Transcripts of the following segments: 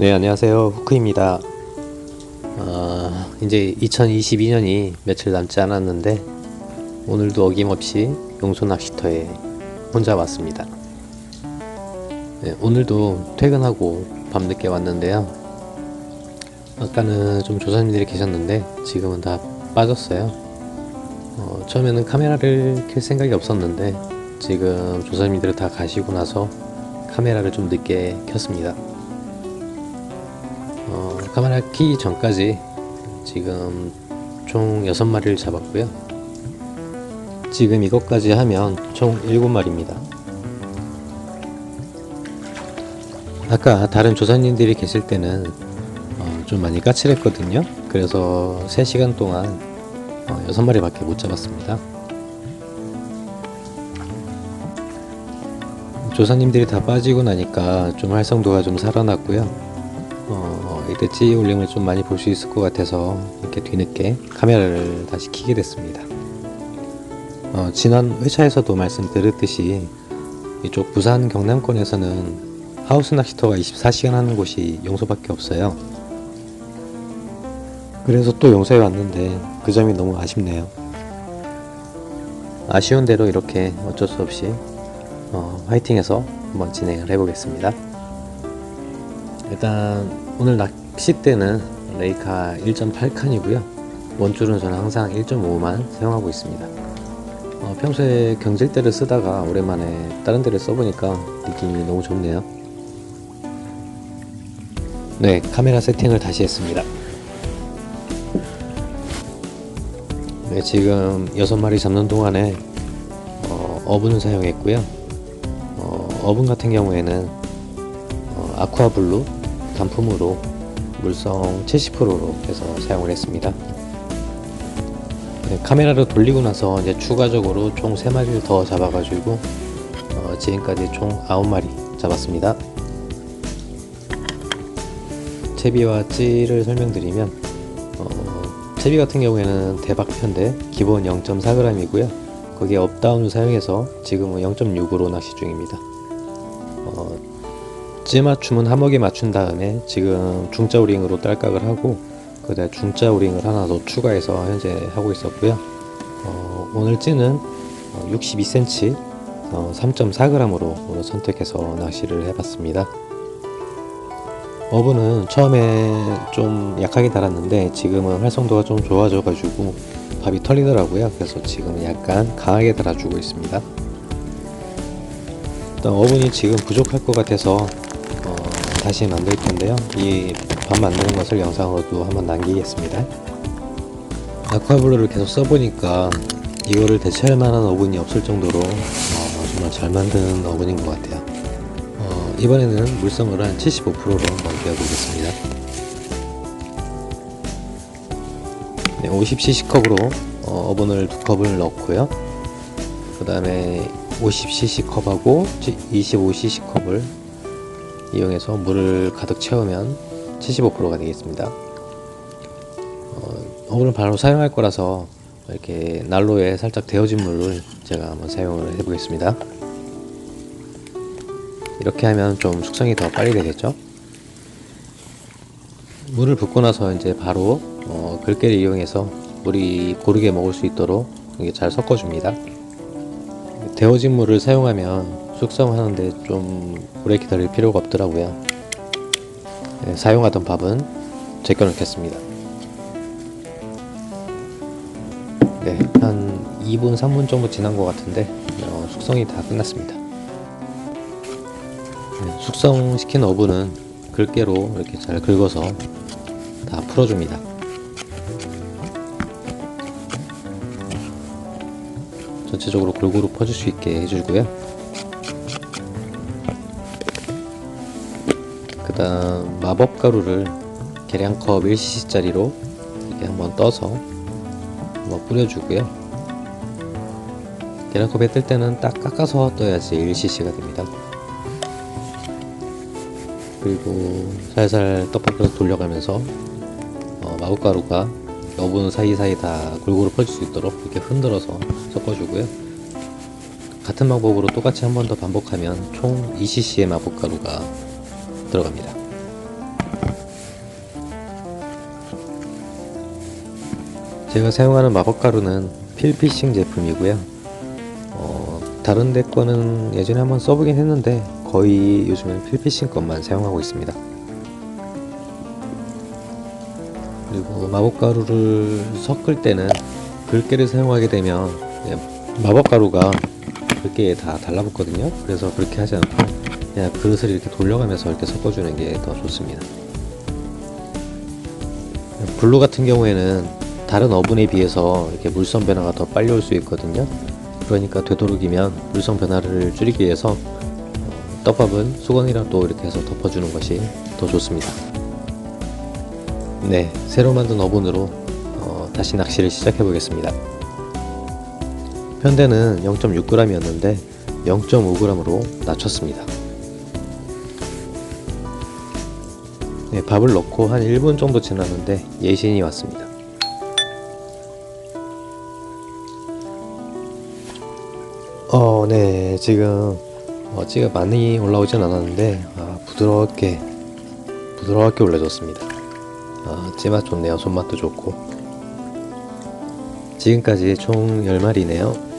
네, 안녕하세요. 후크입니다. 이제 2022년이 며칠 남지 않았는데 오늘도 어김없이 용소 낚시터에 혼자 왔습니다. 네, 오늘도 퇴근하고 밤늦게 왔는데요. 아까는 좀 조사님들이 계셨는데 지금은 다 빠졌어요. 처음에는 카메라를 켤 생각이 없었는데 지금 조사님들이 다 가시고 나서 카메라를 좀 늦게 켰습니다. 카메라 켜기 전까지 지금 총 6마리를 잡았고요. 지금 이것까지 하면 총 7마리입니다. 아까 다른 조사님들이 계실 때는 좀 많이 까칠했거든요. 그래서 3시간 동안 6마리밖에 못 잡았습니다. 조사님들이 다 빠지고 나니까 좀 활성도가 좀 살아났고요. 이때 찌 올림을 좀 많이 볼 수 있을 것 같아서 이렇게 뒤늦게 카메라를 다시 켜게 됐습니다. 지난 회차에서도 말씀드렸듯이 이쪽 부산 경남권에서는 하우스 낚시터가 24시간 하는 곳이 용소밖에 없어요. 그래서 또 용소에 왔는데 그 점이 너무 아쉽네요. 아쉬운 대로 이렇게 어쩔 수 없이 화이팅해서 한번 진행을 해보겠습니다. 일단 오늘 낚싯대는 레이카 1.8칸이고요 원줄은 저는 항상 1.5만 사용하고 있습니다. 평소에 경질대를 쓰다가 오랜만에 다른 데를 써보니까 느낌이 너무 좋네요. 네, 카메라 세팅을 다시 했습니다. 네, 지금 6마리 잡는 동안에 어분을 사용했고요. 어분 같은 경우에는 아쿠아블루 단품으로 물성 70%로 해서 사용을 했습니다. 네, 카메라를 돌리고 나서 이제 추가적으로 총 3마리를 더 잡아가지고 지금까지 총 9마리 잡았습니다. 채비와 찌를 설명드리면 채비 같은 경우에는 대박편대 기본 0.4g이고요 거기에 업다운을 사용해서 지금은 0.6으로 낚시 중입니다. 찌 맞춤은 하먹에 맞춘 다음에 지금 중자 오링으로 딸깍을 하고 그 다음에 중자 오링을 하나 더 추가해서 현재 하고 있었고요. 오늘 찌는 62cm 3.4g으로 오늘 선택해서 낚시를 해봤습니다. 어부는 처음에 좀 약하게 달았는데 지금은 활성도가 좀 좋아져 가지고 밥이 털리더라고요. 그래서 지금 약간 강하게 달아주고 있습니다. 일단 어분이 지금 부족할 것 같아서 다시 만들 텐데요. 이 밥 만드는 것을 영상으로도 한번 남기겠습니다. 아쿠아블루를 계속 써보니까 이거를 대체할 만한 어분이 없을 정도로 정말 잘 만든 어분인 것 같아요. 이번에는 물성을 한 75%로 넘겨보겠습니다. 네, 50cc 컵으로 어분을 2컵을 넣고요. 그 다음에 50cc 컵하고 25cc 컵을 이용해서 물을 가득 채우면 75%가 되겠습니다. 어분을 바로 사용할 거라서 이렇게 난로에 살짝 데워진 물을 제가 한번 사용을 해보겠습니다. 이렇게 하면 좀 숙성이 더 빨리 되겠죠. 물을 붓고 나서 이제 바로 글깨를 이용해서 물이 고르게 먹을 수 있도록 이게 잘 섞어줍니다. 데워진 물을 사용하면 숙성하는데 좀 오래 기다릴 필요가 없더라고요. 네, 사용하던 밥은 제껴놓겠습니다. 네, 한 2분 3분 정도 지난 것 같은데 숙성이 다 끝났습니다. 네, 숙성시킨 어분은 글깨로 이렇게 잘 긁어서 다 풀어줍니다. 전체적으로 골고루 퍼질 수 있게 해주고요. 그 다음 마법가루를 계량컵 1cc 짜리로 이렇게 한번 떠서 한번 뿌려주고요. 계량컵에 뜰 때는 딱 깎아서 떠야지 1cc가 됩니다. 그리고 살살 떡밥을 돌려가면서 마법가루가 어분 사이사이 다 골고루 퍼질 수 있도록 이렇게 흔들어서 섞어주고요. 같은 방법으로 똑같이 한 번 더 반복하면 총 2cc의 마법가루가 들어갑니다. 제가 사용하는 마법가루는 필피싱 제품이고요. 다른 데 거는 예전에 한번 써보긴 했는데 거의 요즘은 필피싱 것만 사용하고 있습니다. 그리고 마법가루를 섞을 때는 글깨를 사용하게 되면 마법가루가 글깨에 다 달라붙거든요. 그래서 그렇게 하지 않고 그냥 그릇을 이렇게 돌려가면서 이렇게 섞어주는 게 더 좋습니다. 블루 같은 경우에는 다른 어분에 비해서 이렇게 물성 변화가 더 빨리 올 수 있거든요. 그러니까 되도록이면 물성 변화를 줄이기 위해서 떡밥은 수건이랑 또 이렇게 해서 덮어주는 것이 더 좋습니다. 네, 새로 만든 어분으로 다시 낚시를 시작해 보겠습니다. 편대는 0.6g이었는데 0.5g으로 낮췄습니다. 네, 밥을 넣고 한 1분 정도 지났는데 예신이 왔습니다. 네, 지금 찌가 많이 올라오진 않았는데 부드럽게 올려줬습니다. 찌맛 좋네요. 손맛도 좋고. 지금까지 총 10마리네요.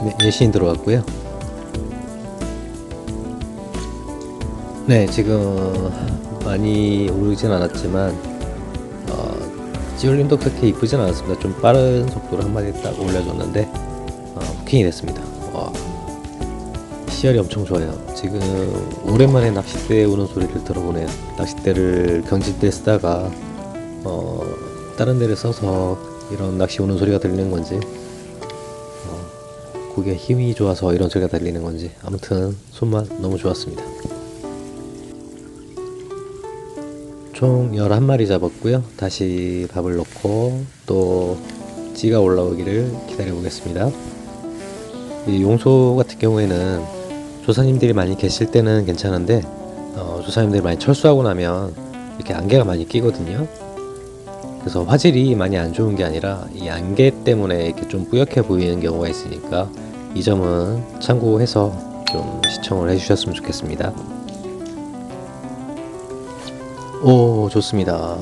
네, 예신이 들어왔고요. 네, 지금 많이 오르진 않았지만 찌올림도 그렇게 이쁘진 않았습니다. 좀 빠른 속도로 한 마리 딱 올려줬는데 후킹이 됐습니다. 시열이 엄청 좋아요. 지금 오랜만에 낚싯대에 오는 소리를 들어보네요. 낚싯대를 경직대에 쓰다가 다른 데를 써서 이런 낚시 오는 소리가 들리는 건지 고기에 힘이 좋아서 이런 소리가 들리는 건지 아무튼 손맛 너무 좋았습니다. 총 11마리 잡았고요. 다시 밥을 넣고 또 찌가 올라오기를 기다려 보겠습니다. 이 용소 같은 경우에는 조사님들이 많이 계실 때는 괜찮은데 조사님들이 많이 철수하고 나면 이렇게 안개가 많이 끼거든요. 그래서 화질이 많이 안 좋은 게 아니라 이 안개 때문에 이렇게 좀 뿌옇게 보이는 경우가 있으니까 이 점은 참고해서 좀 시청을 해주셨으면 좋겠습니다. 오, 좋습니다.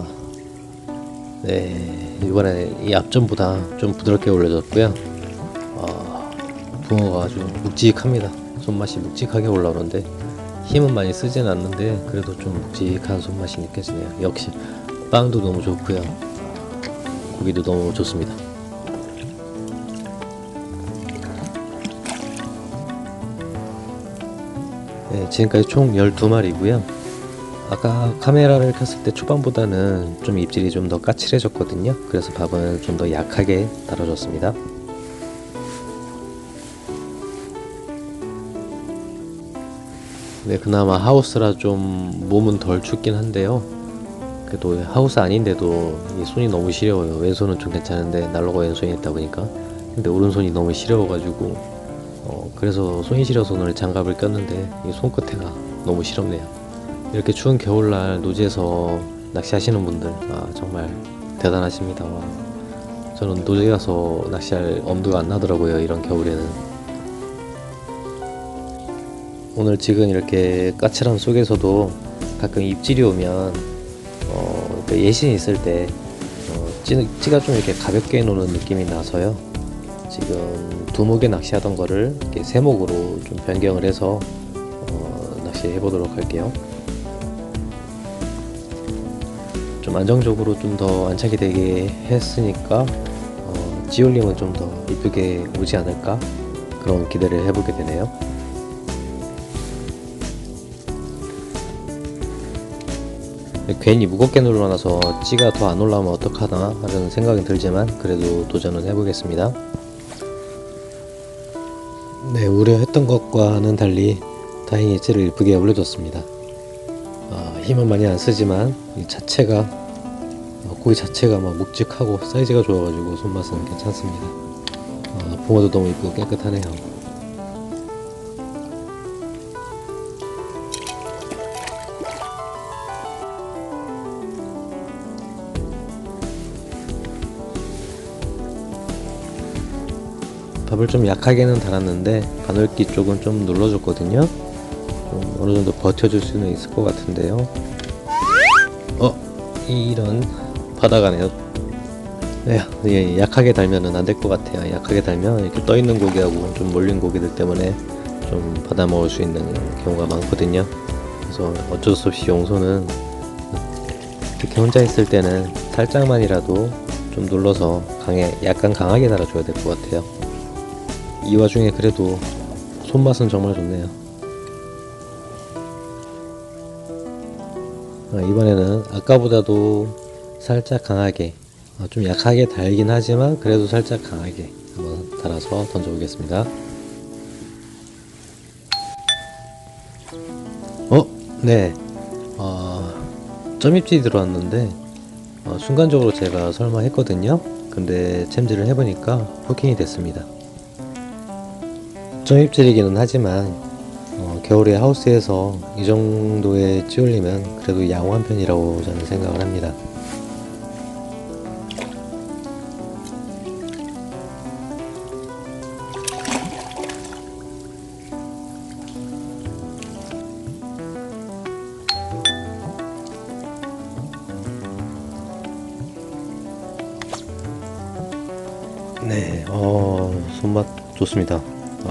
네, 이번에 이 앞전보다 좀 부드럽게 올려졌고요. 붕어가 아주 묵직합니다. 손맛이 묵직하게 올라오는데 힘은 많이 쓰진 않는데 그래도 좀 묵직한 손맛이 느껴지네요. 역시 빵도 너무 좋고요. 고기도 너무 좋습니다. 네, 지금까지 총 12마리고요. 아까 카메라를 켰을 때 초반보다는 좀 입질이 좀 더 까칠해졌거든요. 그래서 밥은 좀 더 약하게 달아줬습니다. 네, 그나마 하우스라 좀 몸은 덜 춥긴 한데요. 그래도 하우스 아닌데도 이 손이 너무 시려워요. 왼손은 좀 괜찮은데 난로가 왼손에 있다 보니까 근데 오른손이 너무 시려워가지고 그래서 손이 시려서 오늘 장갑을 꼈는데 이 손끝에가 너무 시렵네요. 이렇게 추운 겨울날 노지에서 낚시하시는 분들 정말 대단하십니다. 저는 노지에 가서 낚시할 엄두가 안 나더라고요. 이런 겨울에는. 오늘 지금 이렇게 까칠함 속에서도 가끔 입질이 오면 예신이 있을 때 찌가 좀 이렇게 가볍게 노는 느낌이 나서요. 지금 두목에 낚시하던 거를 이렇게 세목으로 좀 변경을 해서 낚시해 보도록 할게요. 좀 안정적으로 좀 더 안착이 되게 했으니까 찌올림은 좀 더 이쁘게 오지 않을까 그런 기대를 해보게 되네요. 괜히 무겁게 눌러놔서 찌가 더 안 올라오면 어떡하나 하는 생각이 들지만 그래도 도전은 해보겠습니다. 네, 우려했던 것과는 달리 다행히 찌를 이쁘게 올려줬습니다. 힘은 많이 안 쓰지만 이 자체가 고기 자체가 막 묵직하고 사이즈가 좋아가지고 손맛은 괜찮습니다. 붕어도 너무 이쁘고 깨끗하네요. 밥을 좀 약하게는 달았는데 바늘기 쪽은 좀 눌러줬거든요. 좀 어느 정도 버텨줄 수는 있을 것 같은데요. 이런 바다가네요. 네, 예, 약하게 달면은 안 될 것 같아요. 약하게 달면 이렇게 떠 있는 고기하고 좀 몰린 고기들 때문에 좀 받아 먹을 수 있는 경우가 많거든요. 그래서 어쩔 수 없이 용소는 특히 혼자 있을 때는 살짝만이라도 좀 눌러서 약간 강하게 달아줘야 될 것 같아요. 이 와중에 그래도 손맛은 정말 좋네요. 이번에는 아까보다도 살짝 강하게, 좀 약하게 달긴 하지만 그래도 살짝 강하게 한번 달아서 던져보겠습니다. 네. 점입질이 들어왔는데 순간적으로 제가 설마 했거든요. 근데 챔질을 해보니까 후킹이 됐습니다. 점입질이기는 하지만 겨울에 하우스에서 이 정도의 찌올리면 그래도 양호한 편이라고 저는 생각을 합니다. 네, 손맛 좋습니다.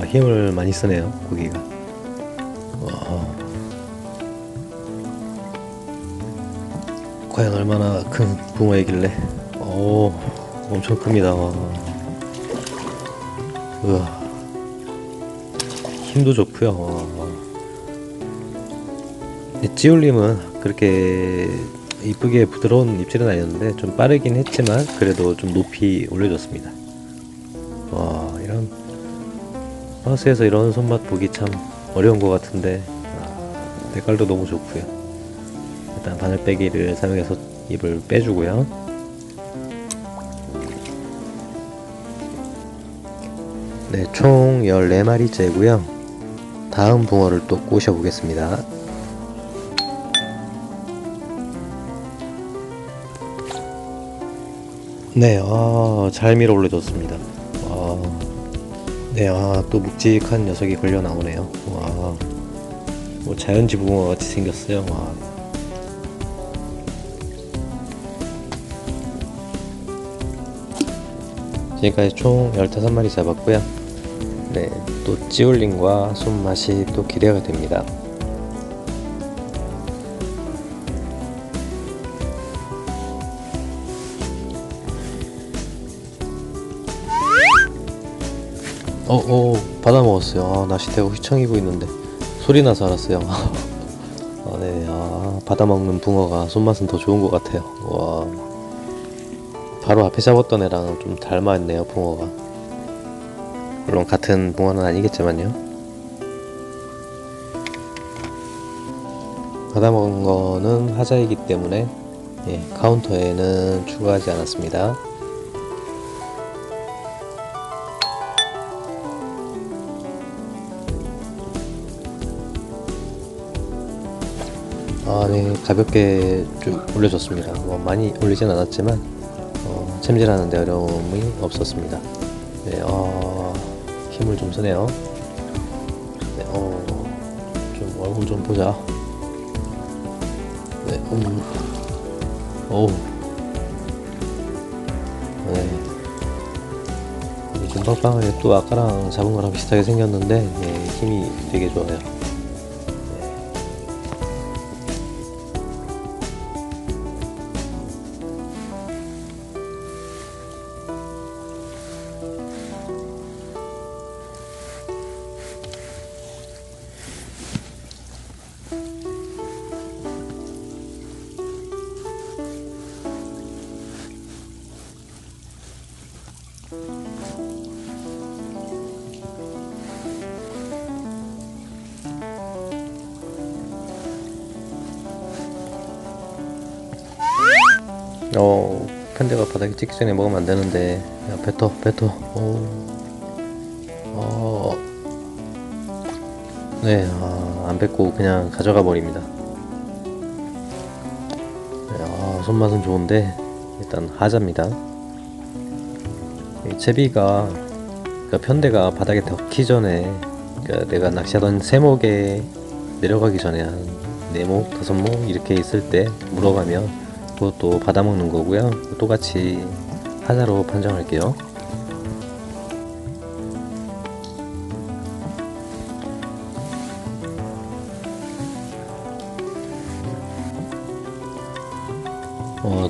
힘을 많이 쓰네요, 고기가. 과연 얼마나 큰 붕어이길래. 엄청 큽니다. 우와, 힘도 좋고요. 찌울림은 그렇게 이쁘게 부드러운 입질은 아니었는데 좀 빠르긴 했지만 그래도 좀 높이 올려줬습니다. 이런 하우스에서 이런 손맛 보기 참 어려운 것 같은데 색깔도 너무 좋고요. 일단 바늘 빼기를 사용해서 입을 빼주고요. 네, 총 14마리째고요. 다음 붕어를 또 꼬셔 보겠습니다. 네, 잘 밀어 올려줬습니다. 네, 또 묵직한 녀석이 걸려 나오네요. 뭐 자연지 붕어 같이 생겼어요. 지금까지 총 15마리 잡았고요. 네, 또 찌울림과 손맛이 또 기대가 됩니다. 받아 먹었어요. 낚싯대가 휘청이고 있는데 소리 나서 알았어요. 네, 받아 먹는 붕어가 손맛은 더 좋은 것 같아요. 바로 앞에 잡았던 애랑 좀 닮아있네요, 붕어가. 물론 같은 붕어는 아니겠지만요. 받아 먹은 거는 하자이기 때문에 카운터에는 추가하지 않았습니다. 네, 가볍게 좀 올려줬습니다. 많이 올리진 않았지만 챔질하는데 어려움이 없었습니다. 네, 힘을 좀 쓰네요. 네, 좀 얼굴 좀 보자. 네, 네. 금방방하게 또 아까랑 잡은 거랑 비슷하게 생겼는데 힘이 되게 좋아요. 펜대가 바닥에 찍기 전에 먹으면 안 되는데. 야, 뱉어. 네, 안 뱉고 그냥 가져가 버립니다. 네, 손맛은 좋은데 일단 하자입니다. 이 제비가 그러니까 편대가 바닥에 닿기 전에, 그러니까 내가 낚시하던 세목에 내려가기 전에 한 4목, 5목 이렇게 있을 때 물어가면 그것도 받아먹는 거고요. 똑같이 하자로 판정할게요.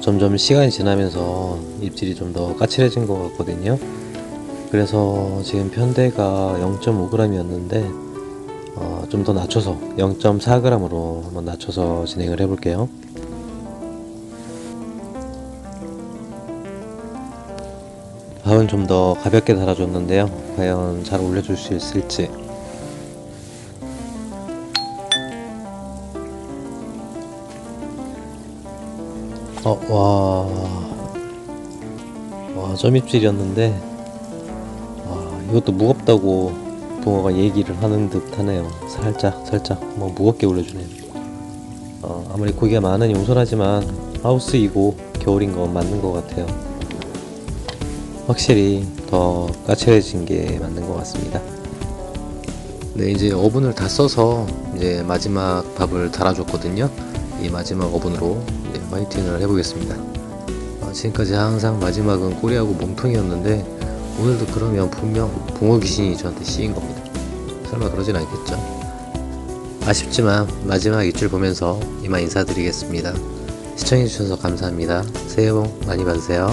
점점 시간이 지나면서 입질이 좀 더 까칠해진 것 같거든요. 그래서 지금 편대가 0.5g이었는데 좀 더 낮춰서 0.4g으로 한번 낮춰서 진행을 해볼게요. 밥은 좀 더 가볍게 달아줬는데요. 과연 잘 올려줄 수 있을지. 점입질이었는데, 이것도 무겁다고 붕어가 얘기를 하는 듯 하네요. 살짝 뭐 무겁게 올려주네요. 아무리 고기가 많으니 용솔하지만 하우스이고 겨울인 건 맞는 것 같아요. 확실히 더 까칠해진 게 맞는 것 같습니다. 네, 이제 어분을 다 써서 이제 마지막 밥을 달아줬거든요. 이 마지막 어분으로 이제 화이팅을 해보겠습니다. 지금까지 항상 마지막은 꼬리하고 몸통이었는데 오늘도 그러면 분명 붕어 귀신이 저한테 씌인 겁니다. 설마 그러진 않겠죠? 아쉽지만 마지막 입질 보면서 이만 인사드리겠습니다. 시청해주셔서 감사합니다. 새해 복 많이 받으세요.